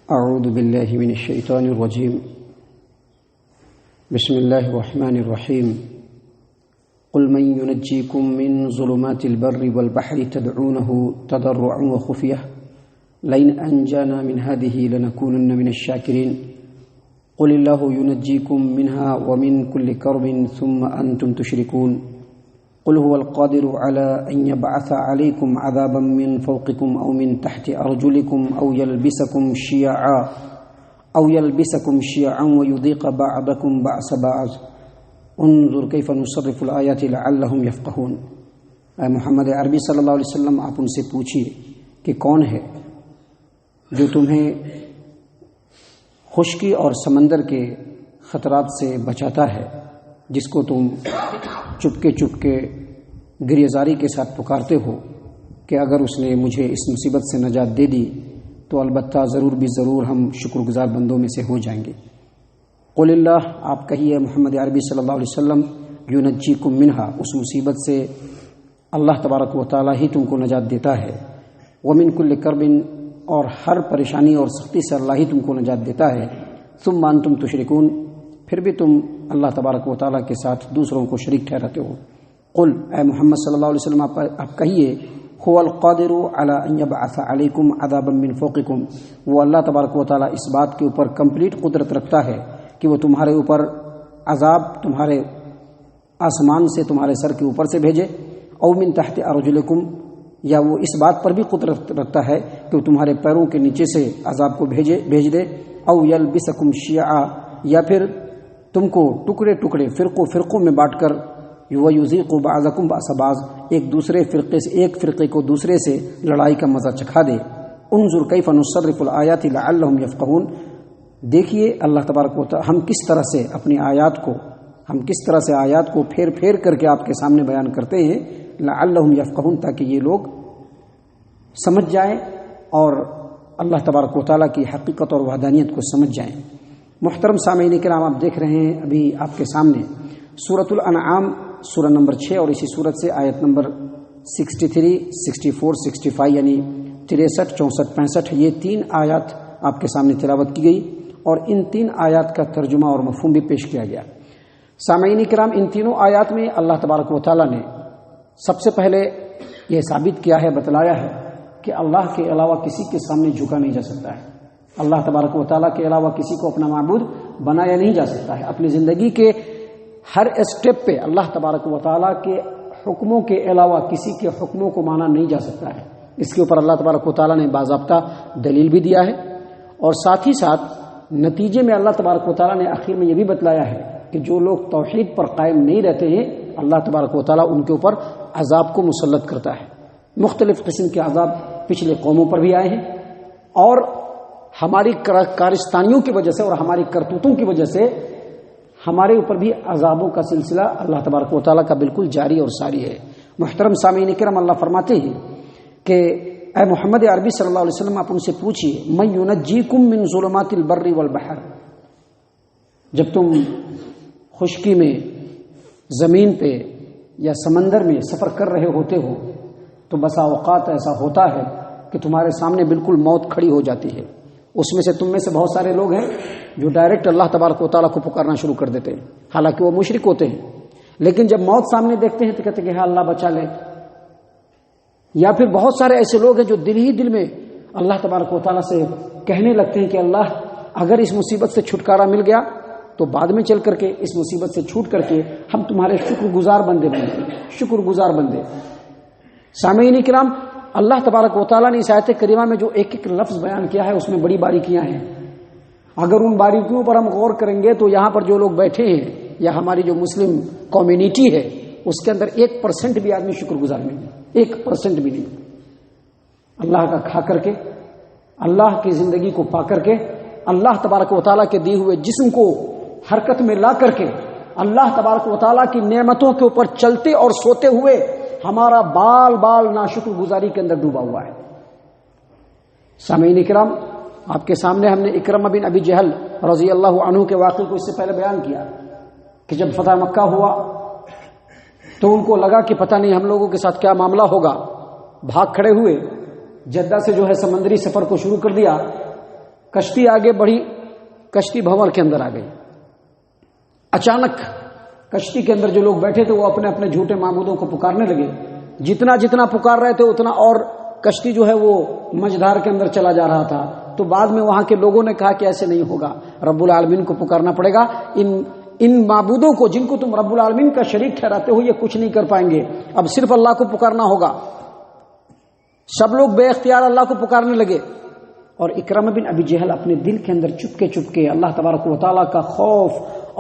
اعوذ باللہ من الشیطان الرجیم بسم اللہ الرحمن الرحیم قل من ينجيكم من ظلمات البر والبحر تدعونه تضرعا وخفية لئن أنجانا من هذه لنكونن من الشاكرين قل الله ينجيكم منها ومن كل كرب ثم أنتم تشركون قل هو القادر على أن يبعث عليكم عذابا من فوقكم أو من تحت أرجلكم أو يلبسكم شيعا ويذيق بعضكم بأس بعض انظر كيف نصرف الآيات لعلهم يفقهون۔ اے محمد عربی صلی اللہ علیہ وسلم، آپ ان سے پوچھیے کہ کون ہے جو تمہیں خشکی اور سمندر کے خطرات سے بچاتا ہے، جس کو تم چپکے گریزاری کے ساتھ پکارتے ہو کہ اگر اس نے مجھے اس مصیبت سے نجات دے دی تو البتہ ضرور ہم شکر گزار بندوں میں سے ہو جائیں گے۔ قل اللہ، آپ کہیے محمد عربی صلی اللہ علیہ وسلم، ینجیکم منہا، اس مصیبت سے اللہ تبارک و تعالی ہی تم کو نجات دیتا ہے، ومن کل کرب، اور ہر پریشانی اور سختی سے اللہ ہی تم کو نجات دیتا ہے، ثم انتم تشرکون، پھر بھی تم اللہ تبارک و تعالیٰ کے ساتھ دوسروں کو شریک ٹھہراتے ہو۔ قل، اے محمد صلی اللہ علیہ وسلم، آپ کہیے، هو القادر على ان يبعث عليكم عذابا من فوقكم، وہ اللہ تبارک و تعالیٰ اس بات کے اوپر کمپلیٹ قدرت رکھتا ہے کہ وہ تمہارے اوپر عذاب تمہارے آسمان سے تمہارے سر کے اوپر سے بھیجے، او من تحت ارجلکم، یا وہ اس بات پر بھی قدرت رکھتا ہے کہ وہ تمہارے پیروں کے نیچے سے عذاب کو بھیج دے، او یلبسکم شیعا، یا پھر تم کو ٹکڑے فرقوں میں بانٹ کر یذیق بعضکم بأس بعض، ایک فرقے کو دوسرے سے لڑائی کا مزہ چکھا دے۔ انظر کیف نصرف الآیات لعلہم یفقہون، دیکھیے اللہ تبارک و تعالی ہم کس طرح سے آیات کو پھیر کر کے آپ کے سامنے بیان کرتے ہیں، لعلہم یفقہون، تاکہ یہ لوگ سمجھ جائیں اور اللہ تبارک و تعالیٰ کی حقیقت اور وحدانیت کو سمجھ جائیں۔ محترم سامعین کرام، آپ دیکھ رہے ہیں ابھی آپ کے سامنے سورۃ الانعام سورہ نمبر 6 اور اسی سورت سے آیت نمبر 63، 64، 65 یعنی 63، 64، 65 یہ 3 آیات آپ کے سامنے تلاوت کی گئی، اور ان 3 آیات کا ترجمہ اور مفہوم بھی پیش کیا گیا۔ سامعین کرام، ان تینوں آیات میں اللہ تبارک و تعالیٰ نے سب سے پہلے یہ ثابت کیا ہے، بتلایا ہے کہ اللہ کے علاوہ کسی کے سامنے جھکا نہیں جا سکتا ہے، اللہ تبارک و تعالیٰ کے علاوہ کسی کو اپنا معبود بنایا نہیں جا سکتا ہے۔ اپنی زندگی کے ہر اسٹیپ پہ اللہ تبارک و تعالیٰ کے حکموں کے علاوہ کسی کے حکموں کو مانا نہیں جا سکتا ہے۔ اس کے اوپر اللہ تبارک و تعالیٰ نے باضابطہ دلیل بھی دیا ہے، اور ساتھ ہی ساتھ نتیجے میں اللہ تبارک و تعالیٰ نے آخر میں یہ بھی بتلایا ہے کہ جو لوگ توحید پر قائم نہیں رہتے ہیں، اللہ تبارک و تعالیٰ ان کے اوپر عذاب کو مسلط کرتا ہے۔ مختلف قسم کے عذاب پچھلے قوموں پر بھی آئے ہیں، اور ہماری کارستانیوں کی وجہ سے اور ہماری کرتوتوں کی وجہ سے ہمارے اوپر بھی عذابوں کا سلسلہ اللہ تبارک و تعالیٰ کا بالکل جاری اور ساری ہے۔ محترم سامعین کرام، اللہ فرماتے ہیں کہ اے محمد عربی صلی اللہ علیہ وسلم، آپ ان سے پوچھیے، من ینجیکم من ظلمات البر والبحر، جب تم خشکی میں، زمین پہ یا سمندر میں سفر کر رہے ہوتے ہو تو بسا اوقات ایسا ہوتا ہے کہ تمہارے سامنے بالکل موت کھڑی ہو جاتی ہے۔ اس میں سے تم میں سے بہت سارے لوگ ہیں جو ڈائریکٹ اللہ تبارک و تعالیٰ کو پکارنا شروع کر دیتے ہیں، حالانکہ وہ مشرک ہوتے ہیں، لیکن جب موت سامنے دیکھتے ہیں تو کہتے ہیں کہ ہاں اللہ بچا لے۔ یا پھر بہت سارے ایسے لوگ ہیں جو دل میں اللہ تبارک و تعالیٰ سے کہنے لگتے ہیں کہ اللہ اگر اس مصیبت سے چھٹکارا مل گیا تو بعد میں چل کر کے اس مصیبت سے چھوٹ کر کے ہم تمہارے شکر گزار بندے۔ سامعین کرام، اللہ تبارک و تعالیٰ نے اس آیت کریمہ میں جو ایک لفظ بیان کیا ہے اس میں بڑی باریکیاں ہیں۔ اگر ان باریکیوں پر ہم غور کریں گے تو یہاں پر جو لوگ بیٹھے ہیں یا ہماری جو مسلم کمیونٹی ہے اس کے اندر 1% بھی آدمی شکر گزار نہیں ہے، 1% بھی نہیں۔ اللہ کا کھا کر کے، اللہ کی زندگی کو پا کر کے، اللہ تبارک و تعالیٰ کے دیے ہوئے جسم کو حرکت میں لا کر کے، اللہ تبارک و تعالیٰ کی نعمتوں کے اوپر چلتے اور سوتے ہوئے ہمارا بال ناشکر گزاری کے اندر ڈوبا ہوا ہے۔ سامعین کرام، آپ کے سامنے ہم نے اکرمہ بن ابی جہل رضی اللہ عنہ کے واقعے کو اس سے پہلے بیان کیا کہ جب فتح مکہ ہوا تو ان کو لگا کہ پتہ نہیں ہم لوگوں کے ساتھ کیا معاملہ ہوگا، بھاگ کھڑے ہوئے، جدہ سے جو ہے سمندری سفر کو شروع کر دیا، کشتی آگے بڑھی، کشتی بھنور کے اندر آ گئی. اچانک کشتی کے اندر جو لوگ بیٹھے تھے وہ اپنے اپنے جھوٹے معبودوں کو پکارنے لگے. جتنا جتنا پکار رہے تھے اتنا اور کشتی جو ہے وہ مجدھار کے اندر چلا جا رہا تھا. تو بعد میں وہاں کے لوگوں نے کہا کہ ایسے نہیں ہوگا، رب العالمین کو پکارنا پڑے گا. ان معبودوں کو جن کو تم رب العالمین کا شریک ٹھہراتے ہو یہ کچھ نہیں کر پائیں گے، اب صرف اللہ کو پکارنا ہوگا. سب لوگ بے اختیار اللہ کو پکارنے لگے. اور اکرمہ بن ابی جہل اپنے دل کے اندر چپکے اللہ تبارک و تعالیٰ کا خوف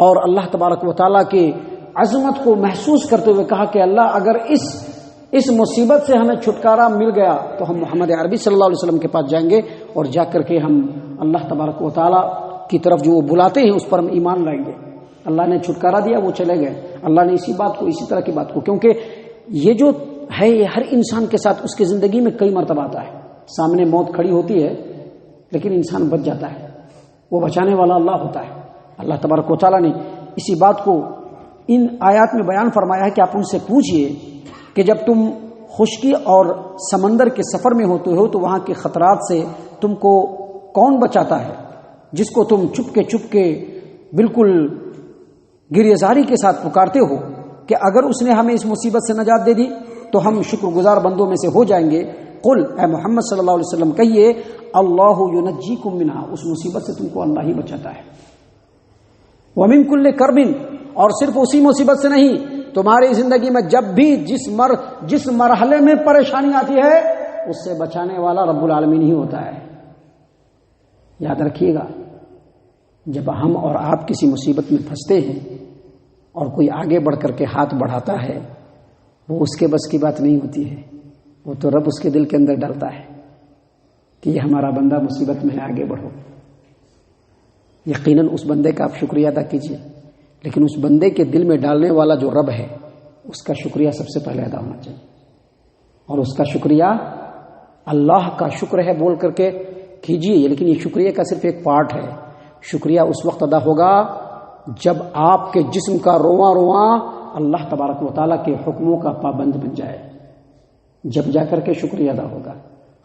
اور اللہ تبارک و تعالیٰ کی عظمت کو محسوس کرتے ہوئے کہا کہ اللہ اگر اس مصیبت سے ہمیں چھٹکارا مل گیا تو ہم محمد عربی صلی اللہ علیہ وسلم کے پاس جائیں گے اور جا کر کے ہم اللہ تبارک و تعالیٰ کی طرف جو وہ بلاتے ہیں اس پر ہم ایمان لائیں گے. اللہ نے چھٹکارا دیا، وہ چلے گئے. اللہ نے اسی طرح کی بات کو، کیونکہ یہ جو ہے یہ ہر انسان کے ساتھ اس کی زندگی میں کئی مرتبہ آتا ہے. سامنے موت کھڑی ہوتی ہے لیکن انسان بچ جاتا ہے، وہ بچانے والا اللہ ہوتا ہے. اللہ تبارک و تعالیٰ نے اسی بات کو ان آیات میں بیان فرمایا ہے کہ آپ ان سے پوچھئے کہ جب تم خشکی اور سمندر کے سفر میں ہوتے ہو تو وہاں کے خطرات سے تم کو کون بچاتا ہے، جس کو تم چپ کے بالکل گریزاری کے ساتھ پکارتے ہو کہ اگر اس نے ہمیں اس مصیبت سے نجات دے دی تو ہم شکر گزار بندوں میں سے ہو جائیں گے. قل اے محمد صلی اللہ علیہ وسلم کہیے اللہ ینجیکم منہا، اس مصیبت سے تم کو اللہ ہی بچاتا ہے. ومن کل کرب، اور صرف اسی مصیبت سے نہیں، تمہاری زندگی میں جب بھی جس مرحلے میں پریشانی آتی ہے اس سے بچانے والا رب العالمین ہی ہوتا ہے. یاد رکھیے گا، جب ہم اور آپ کسی مصیبت میں پھنستے ہیں اور کوئی آگے بڑھ کر کے ہاتھ بڑھاتا ہے وہ اس کے بس کی بات نہیں ہوتی ہے، وہ تو رب اس کے دل کے اندر ڈالتا ہے کہ یہ ہمارا بندہ مصیبت میں ہے، آگے بڑھو. یقیناً اس بندے کا آپ شکریہ ادا کیجیے، لیکن اس بندے کے دل میں ڈالنے والا جو رب ہے اس کا شکریہ سب سے پہلے ادا ہونا چاہیے. اور اس کا شکریہ اللہ کا شکر ہے بول کر کے کیجیے، لیکن یہ شکریہ کا صرف ایک پارٹ ہے. شکریہ اس وقت ادا ہوگا جب آپ کے جسم کا رواں رواں اللہ تبارک و تعالیٰ کے حکموں کا پابند بن جائے، جب جا کر کے شکریہ ادا ہوگا.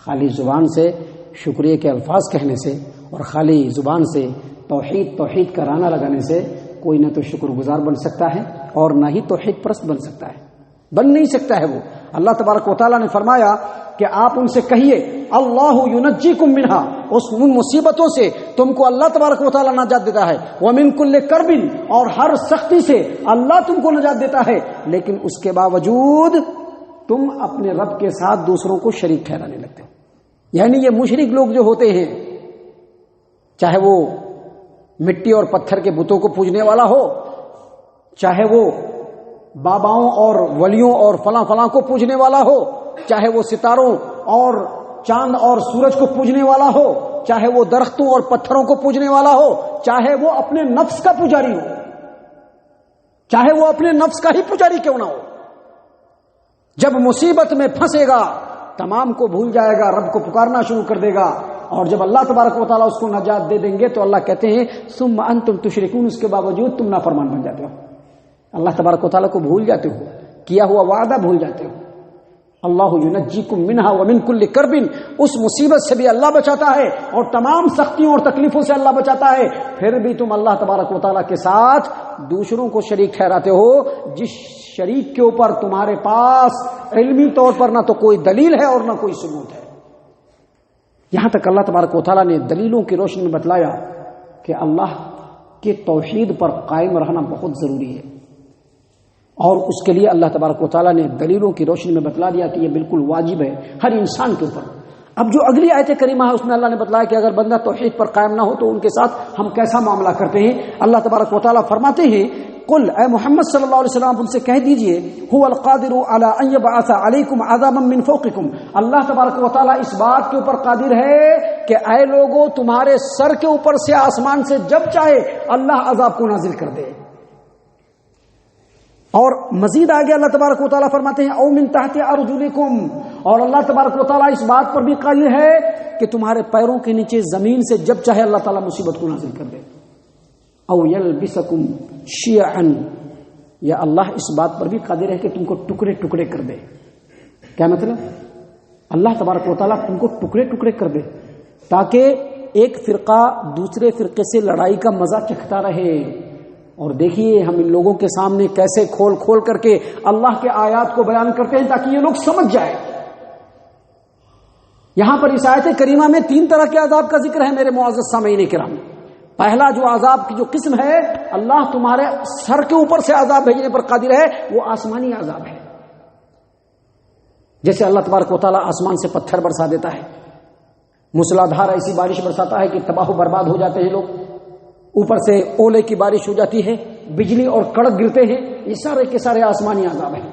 خالی زبان سے شکریہ کے الفاظ کہنے سے اور خالی زبان سے توحید کا رانہ لگانے سے کوئی نہ تو شکر گزار بن سکتا ہے اور نہ ہی توحید پرست بن سکتا ہے، بن نہیں سکتا ہے وہ. اللہ تبارک و تعالیٰ نے فرمایا کہ آپ ان سے کہیے اللہ ینجیکم منہا، ان مصیبتوں سے تم کو اللہ تبارک و تعالیٰ نجات دیتا ہے. ومن کل کرب، اور ہر سختی سے اللہ تم کو نجات دیتا ہے، لیکن اس کے باوجود تم اپنے رب کے ساتھ دوسروں کو شریک ٹھہرانے لگتے ہو. یعنی یہ مشرک لوگ جو ہوتے ہیں، چاہے وہ مٹی اور پتھر کے بتوں کو پوجنے والا ہو، چاہے وہ باباؤں اور ولیوں اور فلاں کو پوجنے والا ہو، چاہے وہ ستاروں اور چاند اور سورج کو پوجنے والا ہو، چاہے وہ درختوں اور پتھروں کو پوجنے والا ہو، چاہے وہ اپنے نفس کا پجاری ہو، چاہے وہ اپنے نفس کا ہی پجاری کیوں نہ ہو، جب مصیبت میں پھنسے گا تمام کو بھول جائے گا، رب کو پکارنا شروع کر دے گا. اور جب اللہ تبارک و تعالیٰ اس کو نجات دے دیں گے تو اللہ کہتے ہیں ثم انتم تشرکون، اس کے باوجود تم نافرمان بن جاتے ہو، اللہ تبارک و تعالیٰ کو بھول جاتے ہو، کیا ہوا وعدہ بھول جاتے ہو. اللہ ینجیکم منہا ومن کل کرب، اس مصیبت سے بھی اللہ بچاتا ہے اور تمام سختیوں اور تکلیفوں سے اللہ بچاتا ہے. پھر بھی تم اللہ تبارک و تعالیٰ کے ساتھ دوسروں کو شریک ٹھہراتے ہو، جس شریک کے اوپر تمہارے پاس علمی طور پر نہ تو کوئی دلیل ہے اور نہ کوئی ثبوت ہے. یہاں تک اللہ تبارک و تعالیٰ نے دلیلوں کی روشنی میں بتلایا کہ اللہ کے توحید پر قائم رہنا بہت ضروری ہے، اور اس کے لیے اللہ تبارک و تعالیٰ نے دلیلوں کی روشنی میں بتلا دیا کہ یہ بالکل واجب ہے ہر انسان کے اوپر. اب جو اگلی آیت کریمہ ہے اس میں اللہ نے بتلایا کہ اگر بندہ توحید پر قائم نہ ہو تو ان کے ساتھ ہم کیسا معاملہ کرتے ہیں. اللہ تبارک و تعالیٰ فرماتے ہیں قل اے محمد صلی اللہ علیہ وسلم ان سے کہہ دیجئے هو القادر على ان يبعث عليكم عذابا من فوقكم، اللہ تبارک و تعالیٰ اس بات کے اوپر قادر ہے کہ اے لوگوں تمہارے سر کے اوپر سے آسمان سے جب چاہے اللہ عذاب کو نازل کر دے. اور مزید آگے اللہ تبارک و تعالیٰ فرماتے ہیں او من تحت ارجلکم، اور اللہ تبارک و تعالیٰ اس بات پر بھی قادر ہے کہ تمہارے پیروں کے نیچے زمین سے جب چاہے اللہ تعالیٰ مصیبت کو نازل کر دے. او یلبسکم شیعا، یا اللہ اس بات پر بھی قادر ہے کہ تم کو ٹکڑے ٹکڑے کر دے. کیا مطلب؟ اللہ تبارک و تعالیٰ تم کو ٹکڑے ٹکڑے کر دے تاکہ ایک فرقہ دوسرے فرقے سے لڑائی کا مزہ چکھتا رہے. اور دیکھیے ہم ان لوگوں کے سامنے کیسے کھول کھول کر کے اللہ کے آیات کو بیان کرتے ہیں تاکہ یہ لوگ سمجھ جائیں. یہاں پر اس آیت کریمہ میں 3 طرح کے عذاب کا ذکر ہے میرے معزز سامعین کرام. پہلا جو عذاب کی جو قسم ہے، اللہ تمہارے سر کے اوپر سے عذاب بھیجنے پر قادر ہے، وہ آسمانی عذاب ہے. جیسے اللہ تبارک و تعالیٰ آسمان سے پتھر برسا دیتا ہے، موسلادھار ایسی بارش برساتا ہے کہ تباہ و برباد ہو جاتے ہیں لوگ. اوپر سے اولے کی بارش ہو جاتی ہے، بجلی اور کڑک گرتے ہیں. یہ سارے کے سارے آسمانی عذاب ہیں.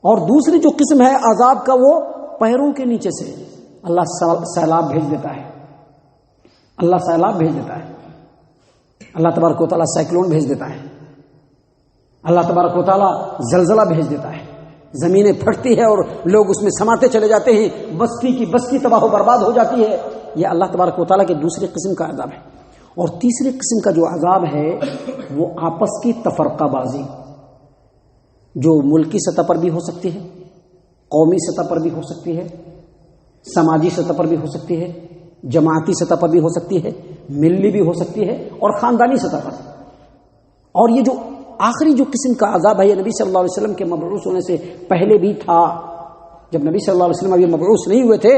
اور دوسری جو قسم ہے عذاب کا، وہ پیروں کے نیچے سے اللہ سیلاب بھیج دیتا ہے. اللہ سیلاب بھیج دیتا ہے. اللہ تبارک و تعالیٰ سائیکلون بھیج دیتا ہے. اللہ تبارک و تعالیٰ زلزلہ بھیج دیتا ہے. زمینیں پھٹتی ہے اور لوگ اس میں سماتے چلے جاتے ہیں، بستی کی بستی تباہ و برباد ہو جاتی ہے. یہ اللہ تبارک و تعالیٰ کے دوسری قسم کا عذاب ہے. اور تیسری قسم کا جو عذاب ہے وہ آپس کی تفرقہ بازی، جو ملکی سطح پر بھی ہو سکتی ہے، قومی سطح پر بھی ہو سکتی ہے، سماجی سطح پر بھی ہو سکتی ہے، جماعتی سطح پر بھی ہو سکتی ہے، ملی بھی ہو سکتی ہے، اور خاندانی سطح پر. اور یہ جو آخری جو قسم کا عذاب ہے یہ نبی صلی اللہ علیہ وسلم کے مبعوث ہونے سے پہلے بھی تھا. جب نبی صلی اللہ علیہ وسلم ابھی مبعوث نہیں ہوئے تھے،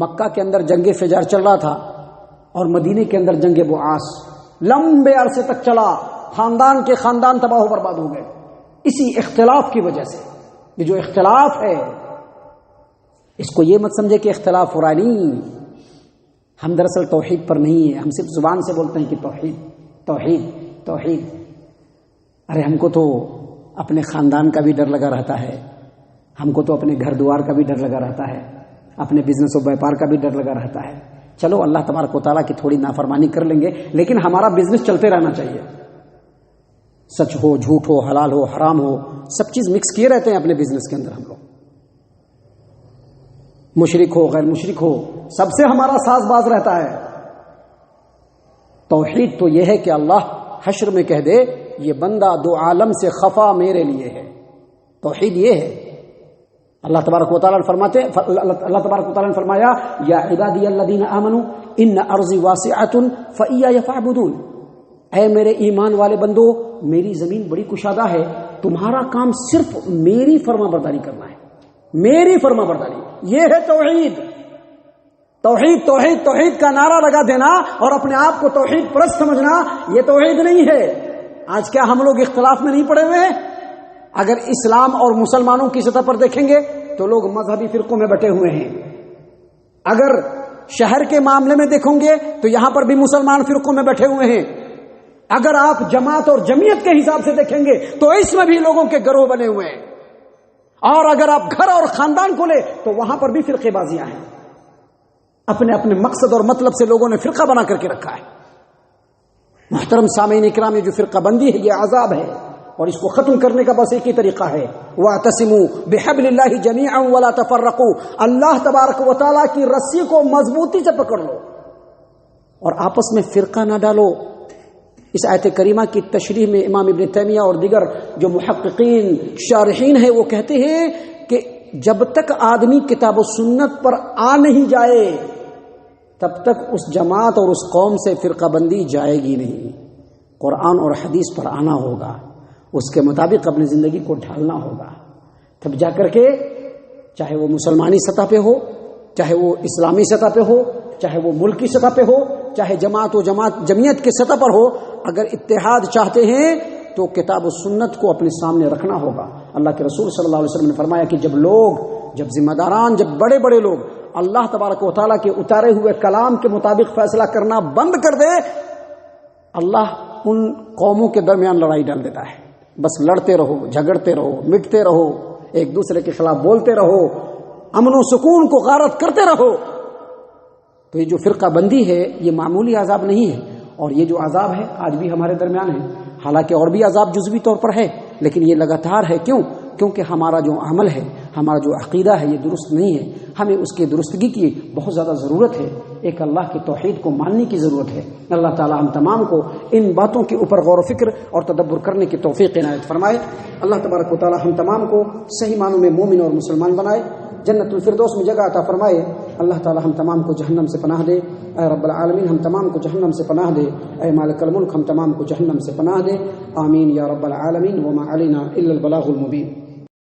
مکہ کے اندر جنگ فجار چل رہا تھا اور مدینے کے اندر جنگ بعاث لمبے عرصے تک چلا. خاندان کے خاندان تباہ و برباد ہو گئے اسی اختلاف کی وجہ سے. یہ جو اختلاف ہے اس کو یہ مت سمجھے کہ اختلاف ہو رہا نہیں. ہم دراصل توحید پر نہیں ہے، ہم صرف زبان سے بولتے ہیں کہ توحید توحید توحید. ارے ہم کو تو اپنے خاندان کا بھی ڈر لگا رہتا ہے، ہم کو تو اپنے گھر دوار کا بھی ڈر لگا رہتا ہے، اپنے بزنس و بیپار کا بھی ڈر لگا رہتا ہے. چلو اللہ تبارک و تعالیٰ کی تھوڑی نافرمانی کر لیں گے، لیکن ہمارا بزنس چلتے رہنا چاہیے. سچ ہو، جھوٹ ہو، حلال ہو، حرام ہو، سب چیز مکس کیے رہتے ہیں اپنے بزنس کے اندر. ہم لوگ مشرک ہو، غیر مشرک ہو، سب سے ہمارا ساز باز رہتا ہے. توحید تو یہ ہے کہ اللہ حشر میں کہہ دے یہ بندہ 2 عالم سے خفا میرے لیے ہے. توحید یہ ہے. اللہ تبارک و تعالیٰ فرماتے، اللہ تبارک و تعالیٰ نے فرمایا یا عبادی الذین آمنوا ان ارضی واسعۃ فإیایا فاعبدون. اے میرے ایمان والے بندو، میری زمین بڑی کشادہ ہے، تمہارا کام صرف میری فرما برداری کرنا ہے. میری فرما برداری، یہ ہے توحید. توحید توحید توحید کا نعرہ لگا دینا اور اپنے آپ کو توحید پرست سمجھنا، یہ توحید نہیں ہے. آج کیا ہم لوگ اختلاف میں نہیں پڑے ہوئے ہیں؟ اگر اسلام اور مسلمانوں کی سطح پر دیکھیں گے تو لوگ مذہبی فرقوں میں بٹے ہوئے ہیں. اگر شہر کے معاملے میں دیکھیں گے تو یہاں پر بھی مسلمان فرقوں میں بیٹھے ہوئے ہیں. اگر آپ جماعت اور جمعیت کے حساب سے دیکھیں گے تو اس میں بھی لوگوں کے گروہ بنے ہوئے ہیں. اور اگر آپ گھر اور خاندان کو لے تو وہاں پر بھی فرقے بازیاں ہیں. اپنے اپنے مقصد اور مطلب سے لوگوں نے فرقہ بنا کر کے رکھا ہے. محترم سامعین کرام، یہ جو فرقہ بندی ہے یہ عذاب ہے، اور اس کو ختم کرنے کا بس ایک ہی طریقہ ہے، وَاعْتَصِمُوا بِحَبْلِ اللَّهِ جَمِيعًا وَلَا تَفَرَّقُوا. اللہ تبارک و تعالیٰ کی رسی کو مضبوطی سے پکڑ لو اور آپس میں فرقہ نہ ڈالو. اس آیت کریمہ کی تشریح میں امام ابن تیمیہ اور دیگر جو محققین شارحین ہیں وہ کہتے ہیں کہ جب تک آدمی کتاب و سنت پر آ نہیں جائے تب تک اس جماعت اور اس قوم سے فرقہ بندی جائے گی نہیں. قرآن اور حدیث پر آنا ہوگا، اس کے مطابق اپنی زندگی کو ڈھالنا ہوگا، تب جا کر کے چاہے وہ مسلمانی سطح پہ ہو، چاہے وہ اسلامی سطح پہ ہو، چاہے وہ ملکی سطح پہ ہو، چاہے جماعت و جمعیت کے سطح پر ہو، اگر اتحاد چاہتے ہیں تو کتاب و سنت کو اپنے سامنے رکھنا ہوگا. اللہ کے رسول صلی اللہ علیہ وسلم نے فرمایا کہ جب ذمہ داران، جب بڑے بڑے لوگ اللہ تبارک و تعالیٰ کے اتارے ہوئے کلام کے مطابق فیصلہ کرنا بند کر دے، اللہ ان قوموں کے درمیان لڑائی ڈال دیتا ہے. بس لڑتے رہو، جھگڑتے رہو، مٹتے رہو، ایک دوسرے کے خلاف بولتے رہو، امن و سکون کو غارت کرتے رہو. تو یہ جو فرقہ بندی ہے یہ معمولی عذاب نہیں ہے، اور یہ جو عذاب ہے آج بھی ہمارے درمیان ہے. حالانکہ اور بھی عذاب جزوی طور پر ہے، لیکن یہ لگاتار ہے. کیونکہ ہمارا جو عمل ہے، ہمارا جو عقیدہ ہے یہ درست نہیں ہے. ہمیں اس کی درستگی کی بہت زیادہ ضرورت ہے. ایک اللہ کی توحید کو ماننے کی ضرورت ہے. اللہ تعالی ہم تمام کو ان باتوں کے اوپر غور و فکر اور تدبر کرنے کی توفیق عنایت فرمائے. اللہ تبارک و تعالی ہم تمام کو صحیح معنوں میں مومن اور مسلمان بنائے. جنت الفردوس میں جگہ عطا فرمائے۔ اللہ تعالی ہم تمام کو جہنم سے پناہ دے۔ اے رب العالمین ہم تمام کو جہنم سے پناہ دے۔ اے مالک الملک ہم تمام کو جہنم سے پناہ دے۔ آمین یا رب العالمین۔ وما علینا الا البلاغ المبین۔